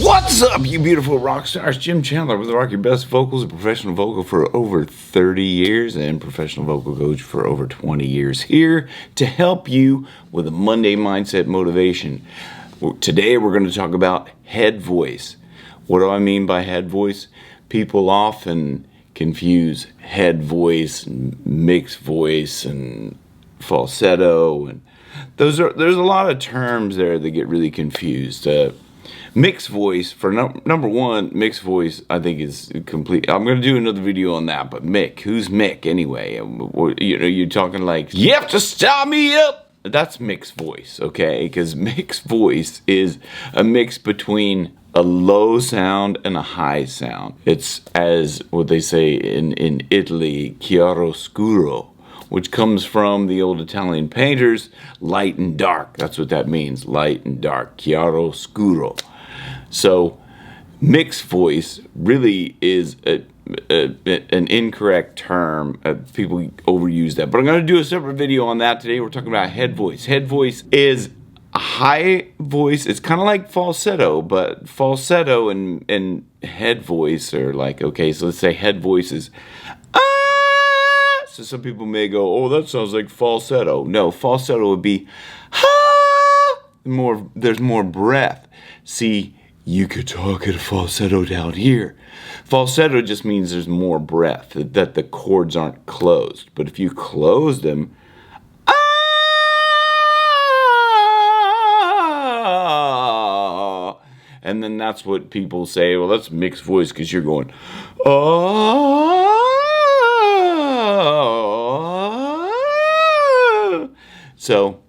What's up, you beautiful rock stars? Jim Chandler with Rock Your Best Vocals, a professional vocal for over 30 years and professional vocal coach for over 20 years, here to help you with a Monday mindset motivation. Today we're going to talk about head voice. What do I mean by head voice? People often confuse head voice and mixed voice and falsetto, and there's a lot of terms there that get really confused. Mixed voice, for number one, mixed voice I think is complete. I'm going to do another video on that, but Mick, who's Mick anyway? You know, you're talking like, you have to start me up. That's mixed voice, okay? Because mixed voice is a mix between a low sound and a high sound. It's, as what they say in Italy, chiaroscuro, which comes from the old Italian painters, light and dark. That's what that means, light and dark, chiaroscuro. So mixed voice really is an incorrect term. People overuse that. But I'm going to do a separate video on that today. We're talking about head voice. Head voice is a high voice. It's kind of like falsetto, but falsetto and head voice are like, okay, so let's say head voice is ah. So some people may go, oh, that sounds like falsetto. No, falsetto would be ah. There's more breath. See, you could talk at a falsetto down here. Falsetto just means there's more breath, that the chords aren't closed. But if you close them, ah, and then that's what people say, well, that's mixed voice because you're going, oh. So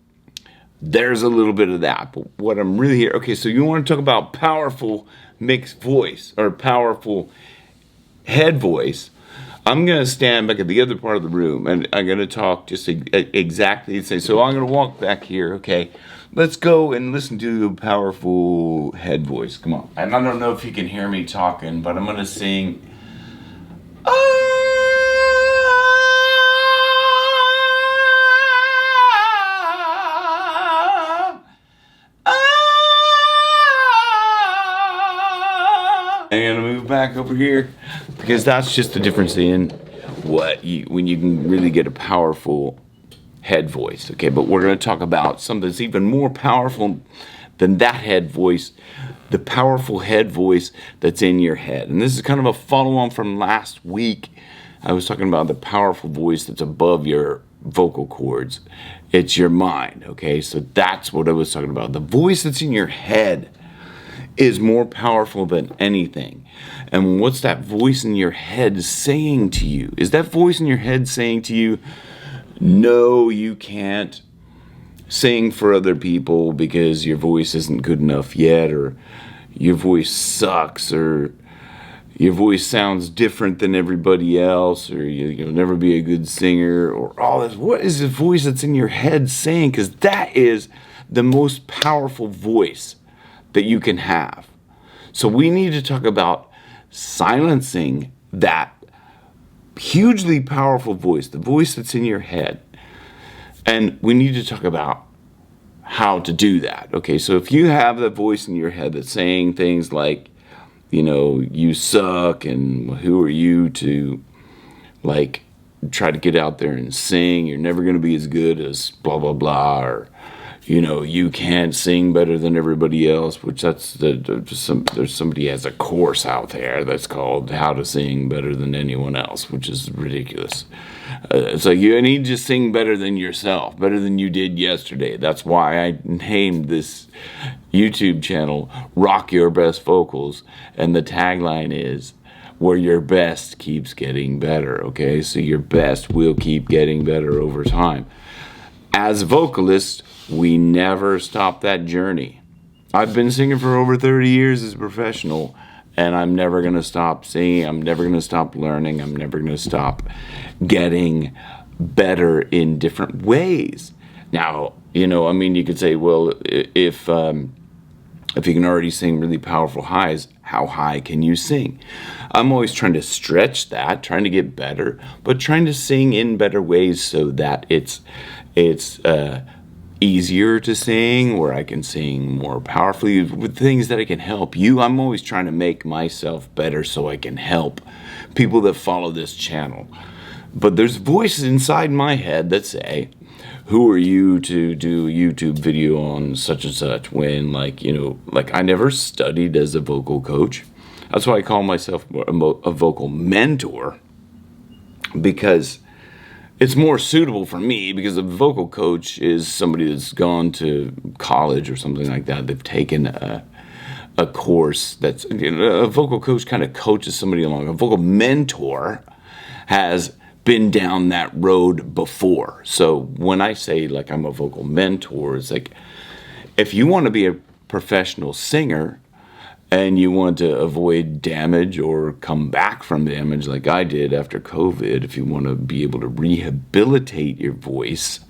there's a little bit of that, but what I'm really here, okay, so you want to talk about powerful mixed voice or powerful head voice. I'm going to stand back at the other part of the room and I'm going to talk just exactly the same. So I'm going to walk back here, okay. Let's go and listen to a powerful head voice. Come on. And I don't know if you can hear me talking, but I'm going to sing. I'm gonna move back over here because that's just the difference in when you can really get a powerful head voice. Okay, but we're gonna talk about something that's even more powerful than that head voice, the powerful head voice that's in your head. And this is kind of a follow-on from last week. I was talking about the powerful voice that's above your vocal cords. It's your mind, okay? So that's what I was talking about. The voice that's in your head is more powerful than anything. And what's that voice in your head saying to you? Is that voice in your head saying to you, no, you can't sing for other people because your voice isn't good enough yet, or your voice sucks, or your voice sounds different than everybody else, or you'll never be a good singer, or all this? What is the voice that's in your head saying? Because that is the most powerful voice that you can have. So we need to talk about silencing that hugely powerful voice, the voice that's in your head. And we need to talk about how to do that. Okay, so if you have that voice in your head that's saying things like, you know, you suck, and who are you to like try to get out there and sing, you're never going to be as good as blah blah blah, or you know, you can't sing better than everybody else, which there's somebody has a course out there that's called How to Sing Better Than Anyone Else, which is ridiculous. It's like you need to sing better than yourself, better than you did yesterday. That's why I named this YouTube channel Rock Your Best Vocals, and the tagline is, where your best keeps getting better, okay? So your best will keep getting better over time. As vocalists, we never stop that journey. I've been singing for over 30 years as a professional, and I'm never going to stop singing. I'm never going to stop learning. I'm never going to stop getting better in different ways. Now, you know, I mean, you could say, well, if you can already sing really powerful highs, how high can you sing? I'm always trying to stretch that, trying to get better, but trying to sing in better ways so that it's easier to sing, where I can sing more powerfully with things that I can help you. I'm always trying to make myself better so I can help people that follow this channel. But there's voices inside my head that say, who are you to do a YouTube video on such and such, when, like, you know, like, I never studied as a vocal coach. That's why I call myself a vocal mentor, because it's more suitable for me, because a vocal coach is somebody that's gone to college or something like that. They've taken a course that's, you know, a vocal coach kind of coaches somebody along. A vocal mentor has been down that road before. So when I say, like, I'm a vocal mentor, it's like, if you want to be a professional singer and you want to avoid damage or come back from damage like I did after COVID, if you want to be able to rehabilitate your voice,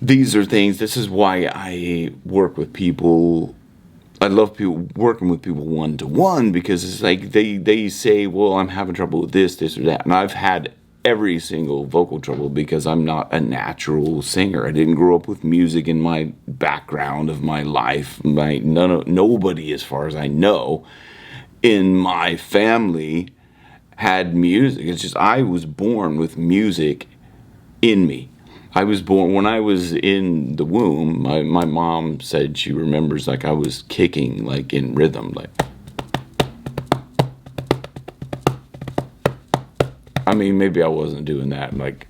these are things, this is why I work with people. I love people working with people one-to-one, because it's like they say, well, I'm having trouble with this or that. And I've had every single vocal trouble because I'm not a natural singer. I didn't grow up with music in my background of my life. Nobody, as far as I know, in my family had music. It's just I was born with music in me. I was born, when I was in the womb, my mom said she remembers, like, I was kicking, like, in rhythm, like. I mean, maybe I wasn't doing that, like.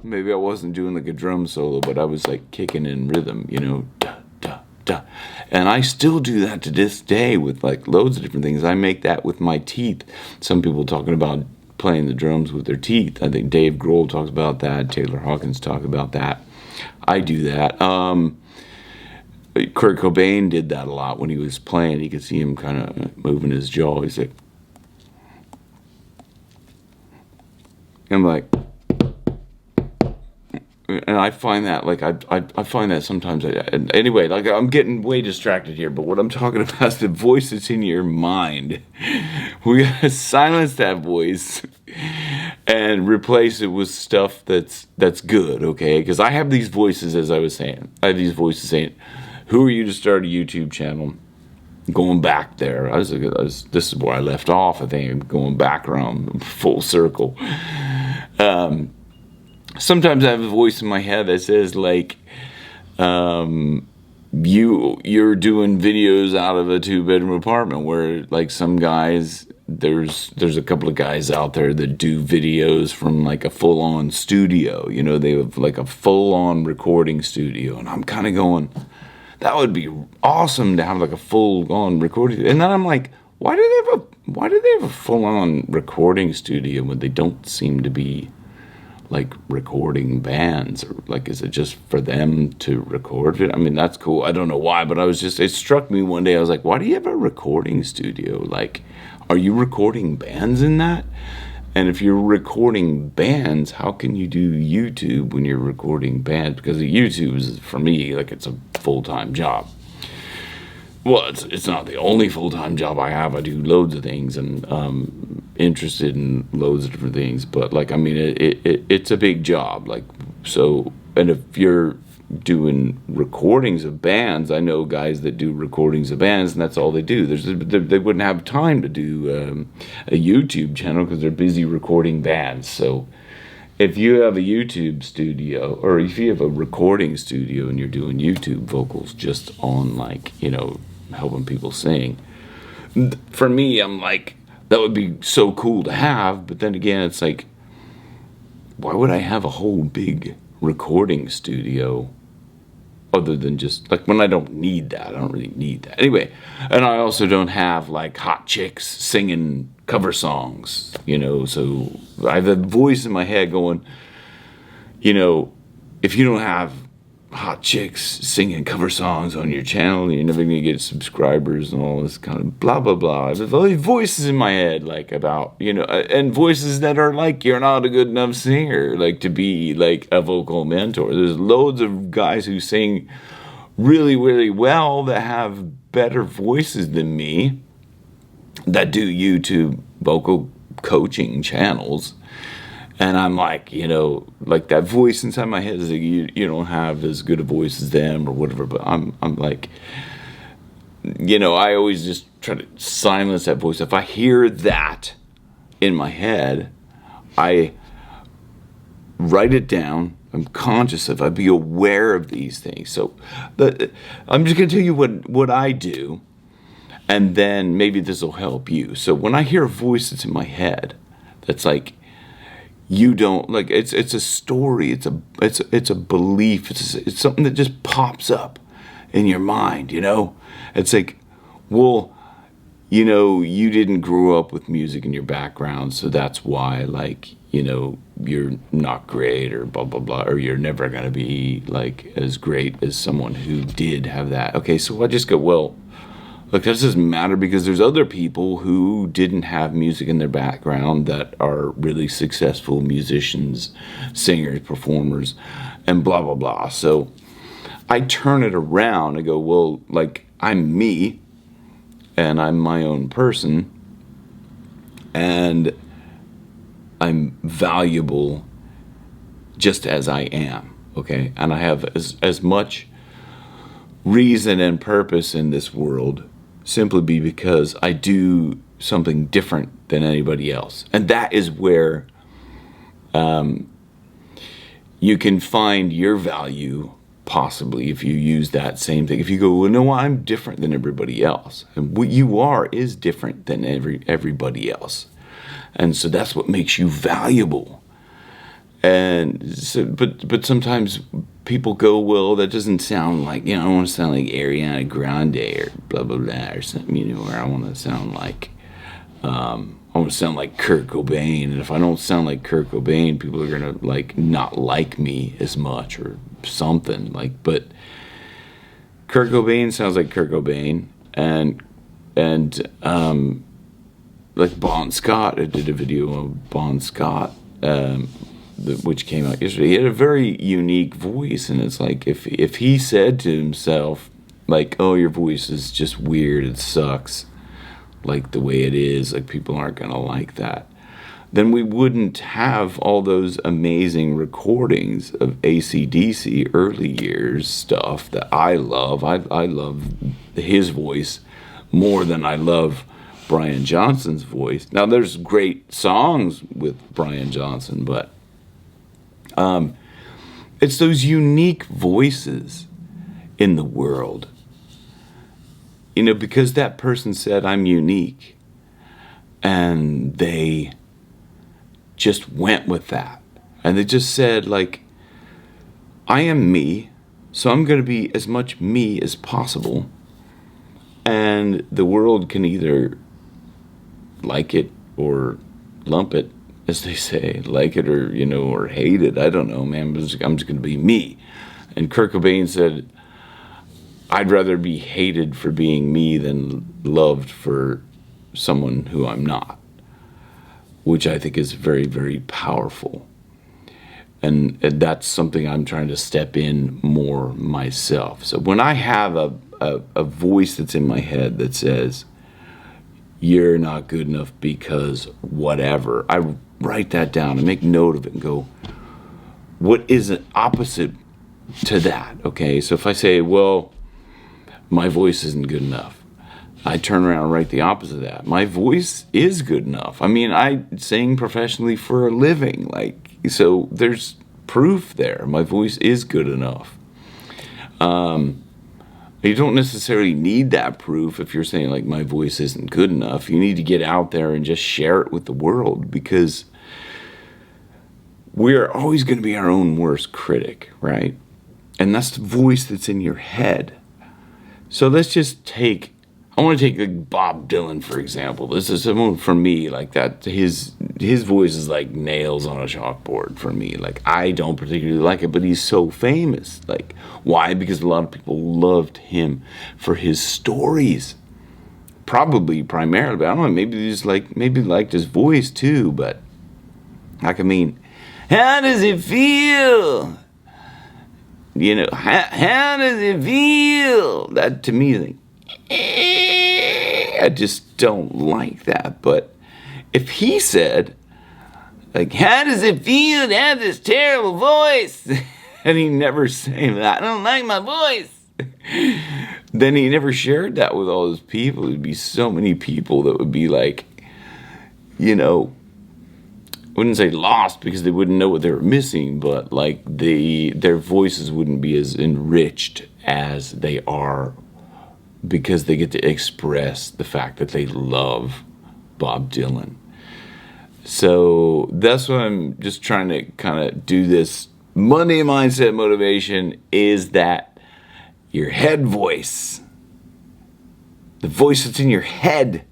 Maybe I wasn't doing, like, a drum solo, but I was, like, kicking in rhythm, you know, da, da, da. And I still do that to this day with, like, loads of different things. I make that with my teeth. Some people talking about playing the drums with their teeth. I think Dave Grohl talks about that. Taylor Hawkins talks about that. I do that. Kurt Cobain did that a lot when he was playing. You could see him kind of moving his jaw. He's like, I'm like, and I find that, like, I find that sometimes. Anyway, like, I'm getting way distracted here, but what I'm talking about is the voice that's in your mind. We gotta silence that voice and replace it with stuff that's good, okay? Because I have these voices, as I was saying. I have these voices saying, who are you to start a YouTube channel? Going back there, this is where I left off. I think I'm going back around full circle. Sometimes I have a voice in my head that says, like, you're doing videos out of a 2-bedroom apartment, where, like, some guys, there's a couple of guys out there that do videos from, like, a full-on studio. You know, they have, like, a full-on recording studio, and I'm kind of going, that would be awesome to have, like, a full-on recording. And then I'm like, why do they have a full-on recording studio when they don't seem to be, like, recording bands? Or, like, is it just for them to record it? I mean, that's cool. I don't know why, but it struck me one day. I was like, why do you have a recording studio? Like, are you recording bands in that? And if you're recording bands, how can you do YouTube when you're recording bands? Because YouTube is, for me, like, it's a full-time job. Well, it's not the only full-time job I have. I do loads of things, and interested in loads of different things. But, like, I mean, it's a big job. Like, so, and if you're doing recordings of bands, I know guys that do recordings of bands, and that's all they do. They wouldn't have time to do a YouTube channel because they're busy recording bands. So if you have a YouTube studio, or if you have a recording studio and you're doing YouTube vocals just on, like, you know, helping people sing, for me, I'm like, that would be so cool to have. But then again, it's like, why would I have a whole big recording studio other than just, like, when I don't need that? I don't really need that. Anyway, and I also don't have, like, hot chicks singing cover songs, you know, so I have a voice in my head going, you know, if you don't have hot chicks singing cover songs on your channel, you're never gonna get subscribers and all this kind of blah blah blah. There's all these voices in my head, like, about, you know, and voices that are like, you're not a good enough singer, like, to be, like, a vocal mentor. There's loads of guys who sing really, really well that have better voices than me, that do YouTube vocal coaching channels. And I'm like, like that voice inside my head is like, you don't have as good a voice as them or whatever. But I'm like, I always just try to silence that voice. If I hear that in my head, I write it down. I'm conscious of. I be aware of these things. So, I'm just gonna tell you what I do, and then maybe this will help you. So when I hear a voice that's in my head, that's like, you don't like. It's a story. It's a belief. It's something that just pops up in your mind. It's like, well, you didn't grow up with music in your background, so that's why, like, you're not great or blah, blah, blah, or you're never going to be, like, as great as someone who did have that. Okay, so I just go, well, look, that doesn't matter because there's other people who didn't have music in their background that are really successful musicians, singers, performers, and blah, blah, blah. So I turn it around and go, well, like, I'm me, and I'm my own person, and I'm valuable just as I am, okay? And I have as much reason and purpose in this world simply because I do something different than anybody else. And that is where you can find your value, possibly, if you use that same thing. If you go, well, no, I'm different than everybody else. And what you are is different than everybody else. And so that's what makes you valuable. And so, but sometimes people go, well, that doesn't sound like, I want to sound like Ariana Grande or blah, blah, blah, or something, or I want to sound like, Kurt Cobain. And if I don't sound like Kurt Cobain, people are going to, like, not like me as much or something. Like, but Kurt Cobain sounds like Kurt Cobain. And like Bon Scott, I did a video of Bon Scott, which came out yesterday. He had a very unique voice, and it's like if he said to himself, like, oh, your voice is just weird, it sucks, like the way it is, like people aren't gonna like that, then we wouldn't have all those amazing recordings of AC/DC early years stuff that I love. I love his voice more than I love Brian Johnson's voice. Now, there's great songs with Brian Johnson, but it's those unique voices in the world. Because that person said, I'm unique, and they just went with that. And they just said, like, I am me, so I'm going to be as much me as possible. And the world can either like it or lump it, as they say, like it or, or hate it. I don't know, man. I'm just going to be me. And Kurt Cobain said, I'd rather be hated for being me than loved for someone who I'm not, which I think is very, very powerful. And that's something I'm trying to step in more myself. So when I have a voice that's in my head that says, you're not good enough because whatever, I write that down and make note of it and go, what is an opposite to that? Okay, so if I say, well, my voice isn't good enough, I turn around and write the opposite of that. My voice is good enough. I mean, I sing professionally for a living, so there's proof there. My voice is good enough. You don't necessarily need that proof if you're saying, like, my voice isn't good enough. You need to get out there and just share it with the world, because we're always going to be our own worst critic, right? And that's the voice that's in your head. So let's just I want to take like Bob Dylan, for example. This is someone, for me, like that. His voice is like nails on a chalkboard for me. Like, I don't particularly like it, but he's so famous. Like, why? Because a lot of people loved him for his stories. Probably primarily, but I don't know. Maybe liked his voice too. But how does it feel? How does it feel? That to me is like, I just don't like that. But if he said, like, how does it feel to have this terrible voice? And he never saying that, I don't like my voice. Then he never shared that with all those people. There'd be so many people that would be like, you know, I wouldn't say lost because they wouldn't know what they were missing, but like their voices wouldn't be as enriched as they are because they get to express the fact that they love Bob Dylan. So that's what I'm just trying to kind of do. This Monday mindset motivation is that your head voice, the voice that's in your head,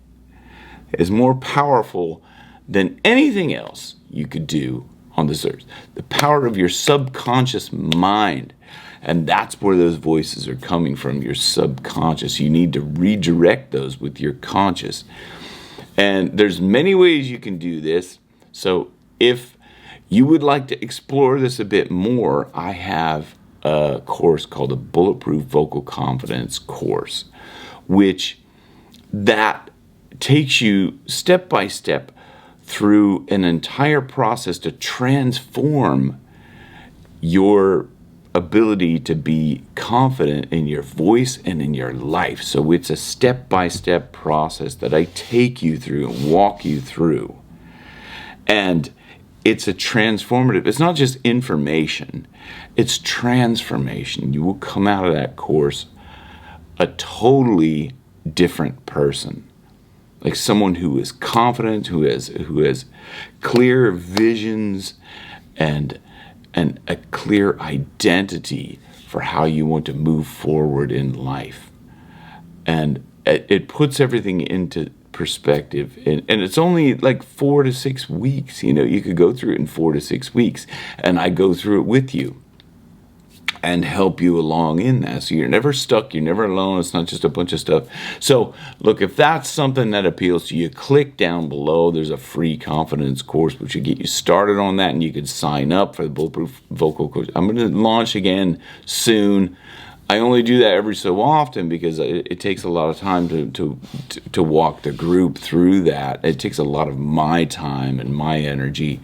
is more powerful than anything else you could do on this earth. The power of your subconscious mind. And that's where those voices are coming from, your subconscious. You need to redirect those with your conscious. And there's many ways you can do this. So if you would like to explore this a bit more, I have a course called the Bulletproof Vocal Confidence course, which that takes you step by step through an entire process to transform your ability to be confident in your voice and in your life. So it's a step-by-step process that I take you through and walk you through. And it's a transformative, it's not just information, it's transformation. You will come out of that course a totally different person. Like someone who is confident, who has clear visions and a clear identity for how you want to move forward in life. And it puts everything into perspective. And it's only like 4 to 6 weeks. You know, you could go through it in 4 to 6 weeks. And I go through it with you and help you along in that. So you're never stuck. You're never alone. It's not just a bunch of stuff. So look, if that's something that appeals to you, click down below. There's a free confidence course, which will get you started on that. And you can sign up for the Bulletproof Vocal course. I'm going to launch again soon. I only do that every so often because it takes a lot of time to walk the group through that. It takes a lot of my time and my energy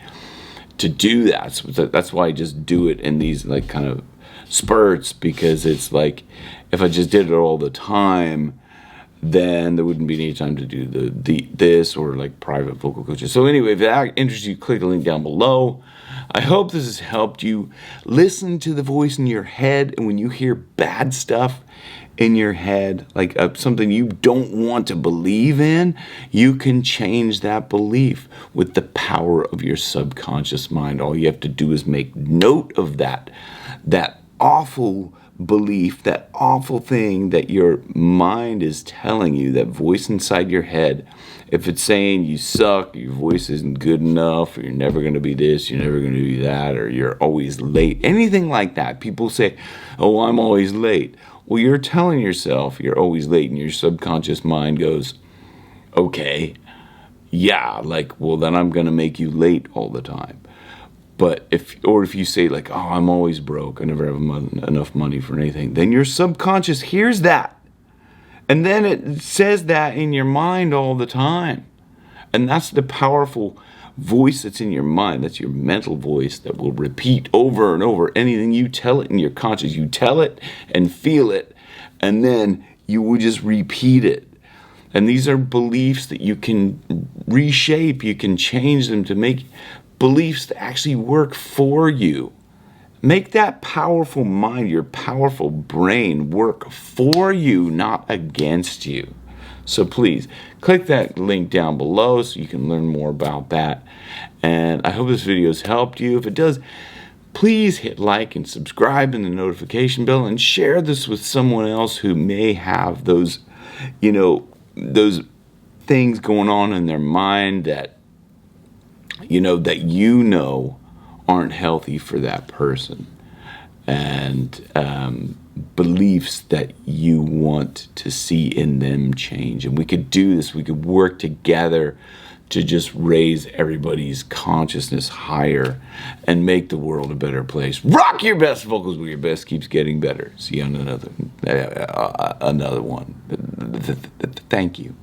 to do that. So that's why I just do it in these like kind of spurts, because it's like if I just did it all the time, then there wouldn't be any time to do this or like private vocal coaches. So anyway, if that interests you, click the link down below. I hope this has helped you. Listen to the voice in your head, and when you hear bad stuff in your head, like something you don't want to believe in, you can change that belief with the power of your subconscious mind. All you have to do is make note of that awful belief, that awful thing that your mind is telling you, that voice inside your head. If it's saying you suck, your voice isn't good enough, or you're never going to be this, you're never going to be that, or you're always late, anything like that. People say, oh, I'm always late. Well, you're telling yourself you're always late, and your subconscious mind goes, okay, yeah, like, well, then I'm going to make you late all the time. But if you say like, oh, I'm always broke, I never have enough money for anything, then your subconscious hears that. And then it says that in your mind all the time. And that's the powerful voice that's in your mind. That's your mental voice that will repeat over and over anything you tell it in your conscious. You tell it and feel it, and then you will just repeat it. And these are beliefs that you can reshape. You can change them to make beliefs that actually work for you. Make that powerful mind, your powerful brain, work for you, not against you. So please, click that link down below so you can learn more about that. And I hope this video has helped you. If it does, please hit like and subscribe and the notification bell, and share this with someone else who may have those, those things going on in their mind that aren't healthy for that person, and beliefs that you want to see in them change. And we could do this. We could work together to just raise everybody's consciousness higher and make the world a better place. Rock your best vocals where your best keeps getting better. See you on another one. Thank you.